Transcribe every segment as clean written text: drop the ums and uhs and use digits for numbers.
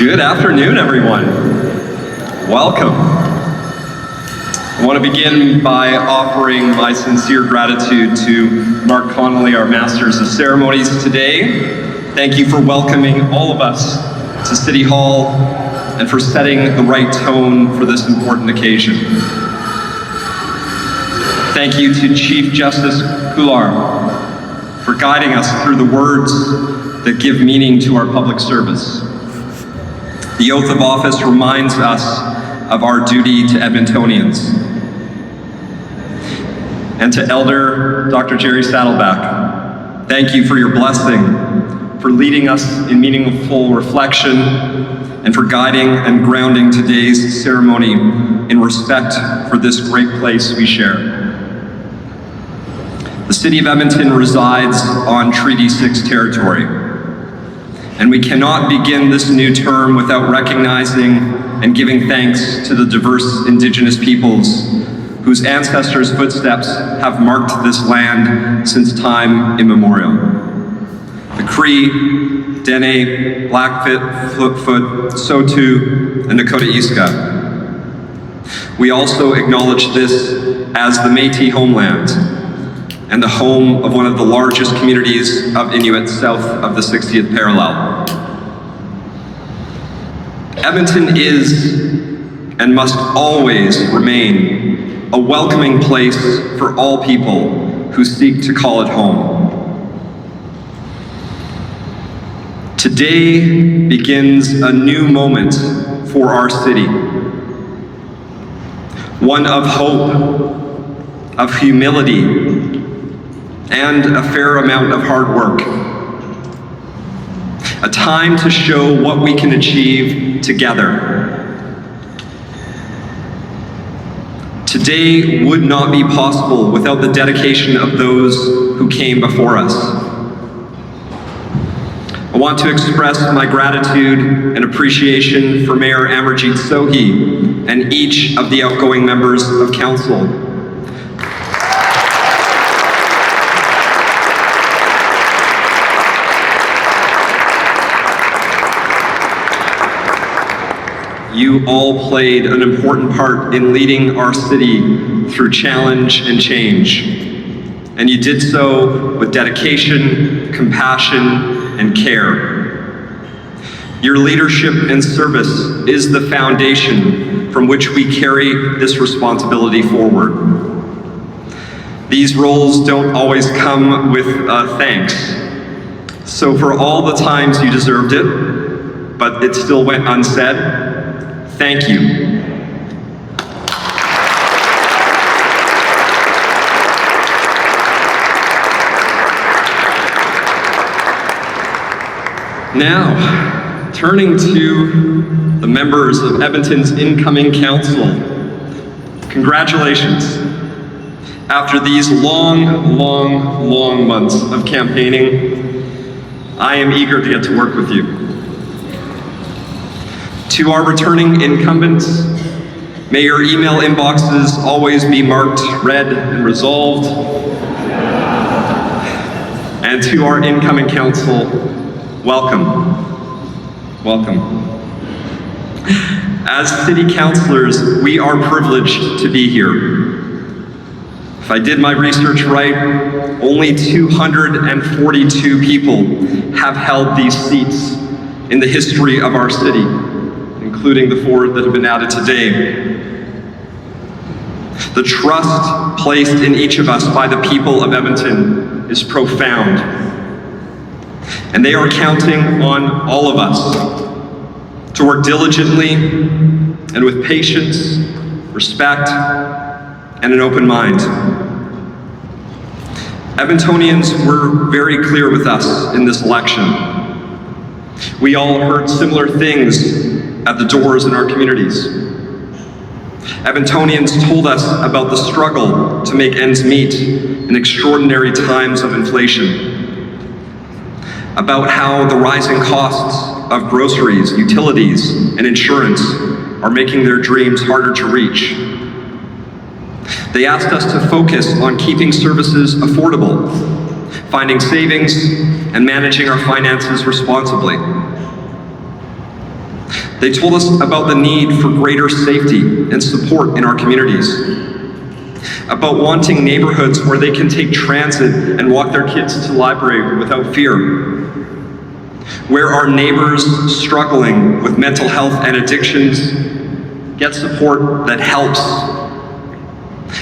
Good afternoon, everyone. Welcome. I want to begin by offering my sincere gratitude to Mark Connolly, our Masters of Ceremonies today. Thank you for welcoming all of us to City Hall and for setting the right tone for this important occasion. Thank you to Chief Justice Couillard for guiding us through the words that give meaning to our public service. The oath of office reminds us of our duty to Edmontonians. And to Elder Dr. Jerry Saddleback, thank you for your blessing, for leading us in meaningful reflection, and for guiding and grounding today's ceremony in respect for this great place we share. The City of Edmonton resides on Treaty 6 territory. And we cannot begin this new term without recognizing and giving thanks to the diverse Indigenous peoples whose ancestors' footsteps have marked this land since time immemorial. The Cree, Dene, Blackfoot, Saulteaux, and Nakota Iska. We also acknowledge this as the Métis homeland and the home of one of the largest communities of Inuit south of the 60th parallel. Edmonton is and must always remain a welcoming place for all people who seek to call it home. Today begins a new moment for our city, one of hope, of humility, and a fair amount of hard work. A time to show what we can achieve together. Today would not be possible without the dedication of those who came before us. I want to express my gratitude and appreciation for Mayor Amarjeet Sohi and each of the outgoing members of council. You all played an important part in leading our city through challenge and change. And you did so with dedication, compassion, and care. Your leadership and service is the foundation from which we carry this responsibility forward. These roles don't always come with thanks. So for all the times you deserved it, but it still went unsaid, thank you. Now, turning to the members of Edmonton's incoming council, congratulations. After these long months of campaigning, I am eager to get to work with you. To our returning incumbents, may your email inboxes always be marked read and resolved. And to our incoming council, welcome. As city councilors, we are privileged to be here. If I did my research right, only 242 people have held these seats in the history of our city, including the 4 that have been added today. The trust placed in each of us by the people of Edmonton is profound. And they are counting on all of us to work diligently and with patience, respect, and an open mind. Edmontonians were very clear with us in this election. We all heard similar things at the doors in our communities. Edmontonians told us about the struggle to make ends meet in extraordinary times of inflation, about how the rising costs of groceries, utilities, and insurance are making their dreams harder to reach. They asked us to focus on keeping services affordable, finding savings, and managing our finances responsibly. They told us about the need for greater safety and support in our communities, about wanting neighborhoods where they can take transit and walk their kids to the library without fear, where our neighbors struggling with mental health and addictions get support that helps,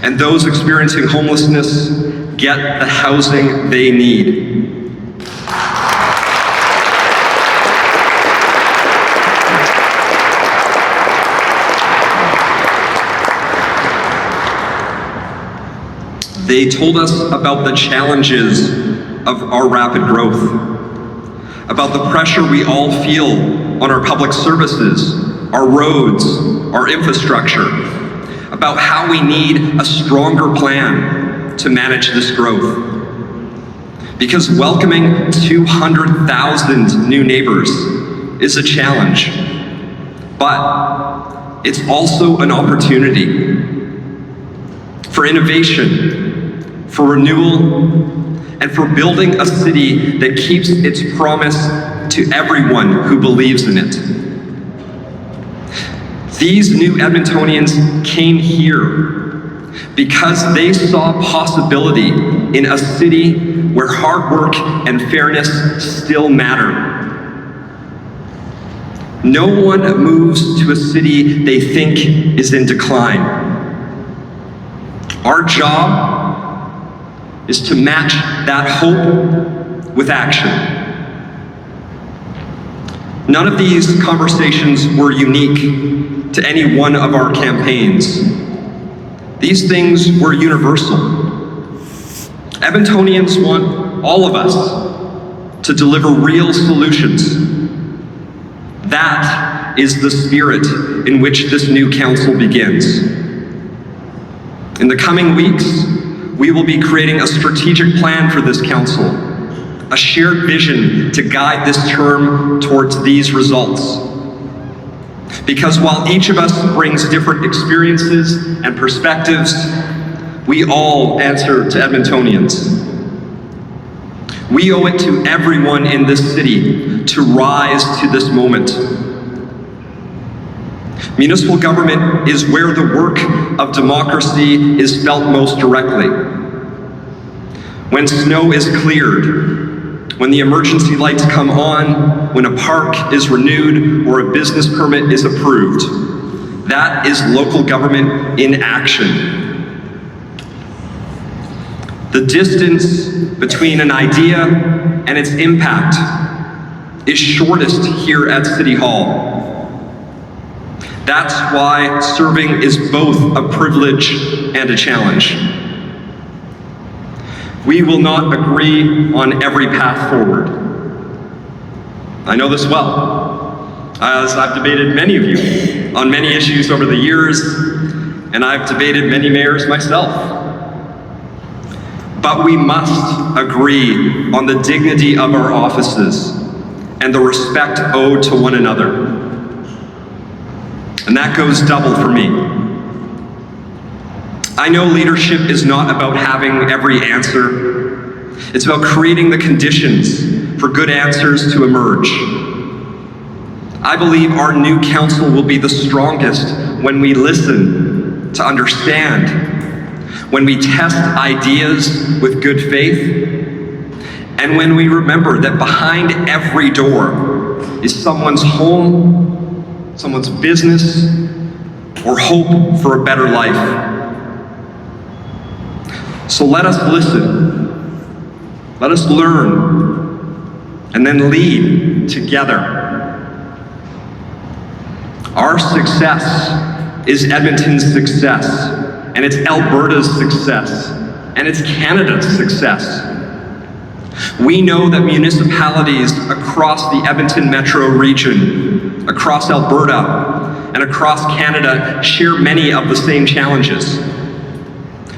and those experiencing homelessness get the housing they need. They told us about the challenges of our rapid growth, about the pressure we all feel on our public services, our roads, our infrastructure, about how we need a stronger plan to manage this growth. Because welcoming 200,000 new neighbors is a challenge, but it's also an opportunity for innovation, for renewal, and for building a city that keeps its promise to everyone who believes in it. These new Edmontonians came here because they saw possibility in a city where hard work and fairness still matter. No one moves to a city they think is in decline. Our job is to match that hope with action. None of these conversations were unique to any one of our campaigns. These things were universal. Edmontonians want all of us to deliver real solutions. That is the spirit in which this new council begins. In the coming weeks, we will be creating a strategic plan for this council, a shared vision to guide this term towards these results. Because while each of us brings different experiences and perspectives, we all answer to Edmontonians. We owe it to everyone in this city to rise to this moment. Municipal government is where the work of democracy is felt most directly. When snow is cleared, when the emergency lights come on, when a park is renewed or a business permit is approved, that is local government in action. The distance between an idea and its impact is shortest here at City Hall. That's why serving is both a privilege and a challenge. We will not agree on every path forward. I know this well, as I've debated many of you on many issues over the years, and I've debated many mayors myself. But we must agree on the dignity of our offices and the respect owed to one another. And that goes double for me. I know leadership is not about having every answer. It's about creating the conditions for good answers to emerge. I believe our new council will be the strongest when we listen to understand, when we test ideas with good faith, and when we remember that behind every door is someone's home, someone's business, or hope for a better life. So let us listen, let us learn, and then lead together. Our success is Edmonton's success, and it's Alberta's success, and it's Canada's success. We know that municipalities across the Edmonton metro region, across Alberta, and across Canada share many of the same challenges.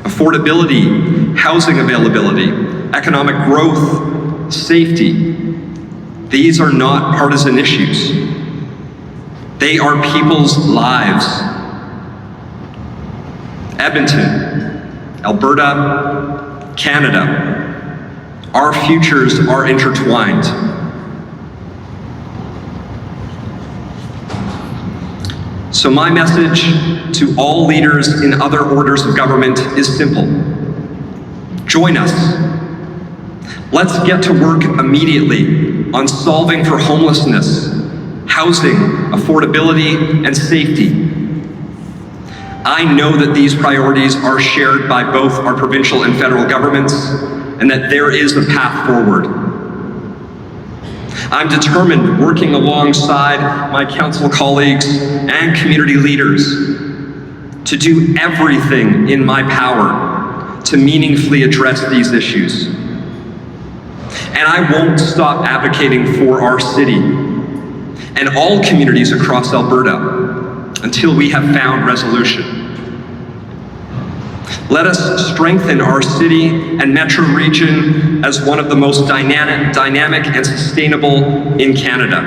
Affordability, housing availability, economic growth, safety. These are not partisan issues. They are people's lives. Edmonton, Alberta, Canada, our futures are intertwined. So my message to all leaders in other orders of government is simple. Join us. Let's get to work immediately on solving for homelessness, housing, affordability, and safety. I know that these priorities are shared by both our provincial and federal governments, and that there is a path forward. I'm determined, working alongside my council colleagues and community leaders, to do everything in my power to meaningfully address these issues. And I won't stop advocating for our city and all communities across Alberta until we have found resolution. Let us strengthen our city and metro region as one of the most dynamic and sustainable in Canada.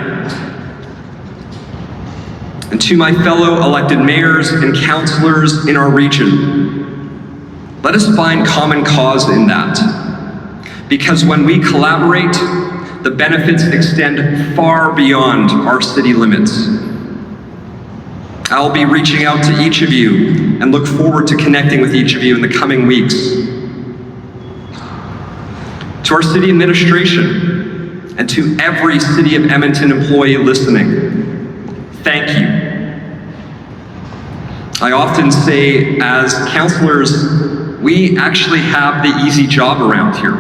And to my fellow elected mayors and councillors in our region, let us find common cause in that. Because when we collaborate, the benefits extend far beyond our city limits. I'll be reaching out to each of you and look forward to connecting with each of you in the coming weeks. To our city administration and to every City of Edmonton employee listening, thank you. I often say, as councillors, we actually have the easy job around here.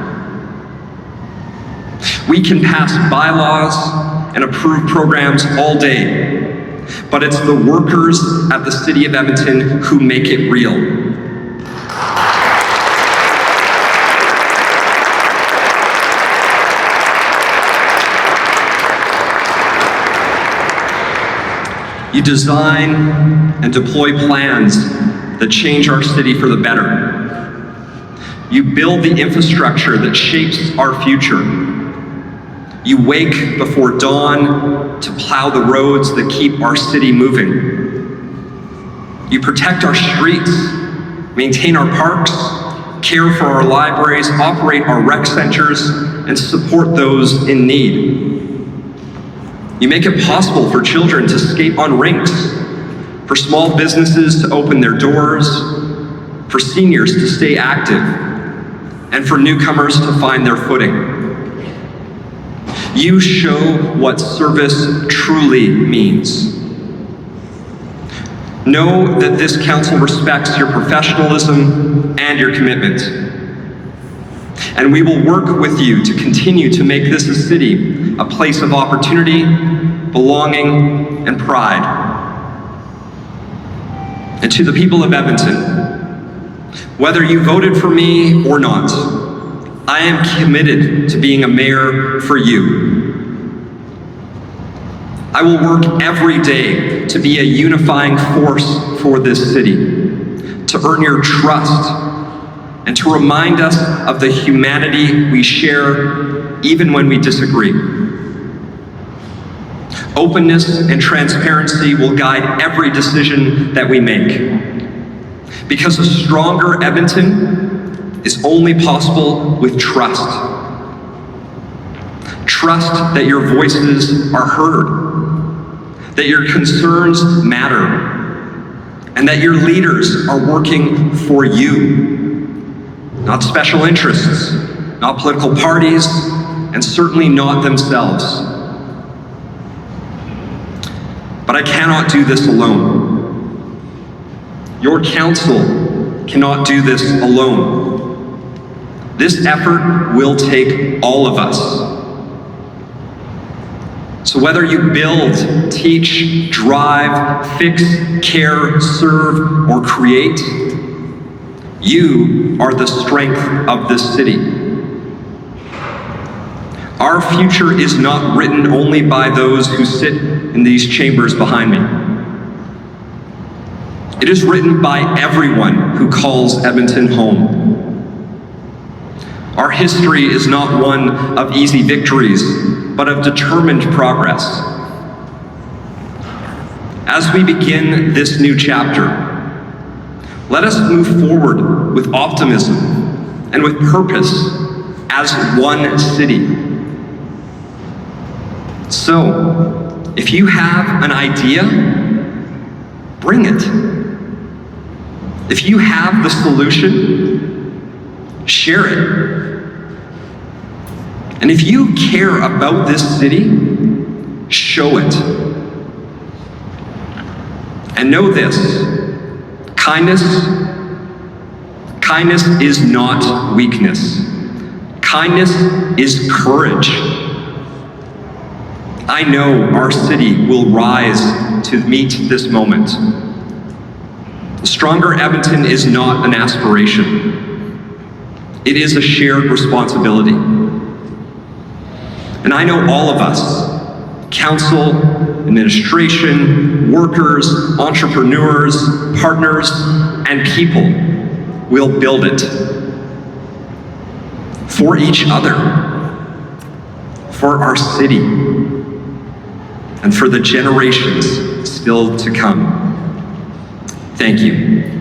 We can pass bylaws and approve programs all day, but it's the workers at the City of Edmonton who make it real. You design and deploy plans that change our city for the better. You build the infrastructure that shapes our future. You wake before dawn to plow the roads that keep our city moving. You protect our streets, maintain our parks, care for our libraries, operate our rec centers, and support those in need. You make it possible for children to skate on rinks, for small businesses to open their doors, for seniors to stay active, and for newcomers to find their footing. You show what service truly means. Know that this council respects your professionalism and your commitment. And we will work with you to continue to make this a city, a place of opportunity, belonging, and pride. And to the people of Edmonton, whether you voted for me or not, I am committed to being a mayor for you. I will work every day to be a unifying force for this city, to earn your trust, and to remind us of the humanity we share even when we disagree. Openness and transparency will guide every decision that we make. Because a stronger Edmonton is only possible with trust. Trust that your voices are heard, that your concerns matter, and that your leaders are working for you, not special interests, not political parties, and certainly not themselves. But I cannot do this alone. Your council cannot do this alone. This effort will take all of us. So whether you build, teach, drive, fix, care, serve, or create, you are the strength of this city. Our future is not written only by those who sit in these chambers behind me. It is written by everyone who calls Edmonton home. Our history is not one of easy victories, but of determined progress. As we begin this new chapter, let us move forward with optimism and with purpose as one city. So, if you have an idea, bring it. If you have the solution, share it. And if you care about this city, show it. And know this, kindness is not weakness. Kindness is courage. I know our city will rise to meet this moment. A stronger Edmonton is not an aspiration. It is a shared responsibility. And I know all of us, council, administration, workers, entrepreneurs, partners, and people will build it. For each other, for our city, and for the generations still to come. Thank you.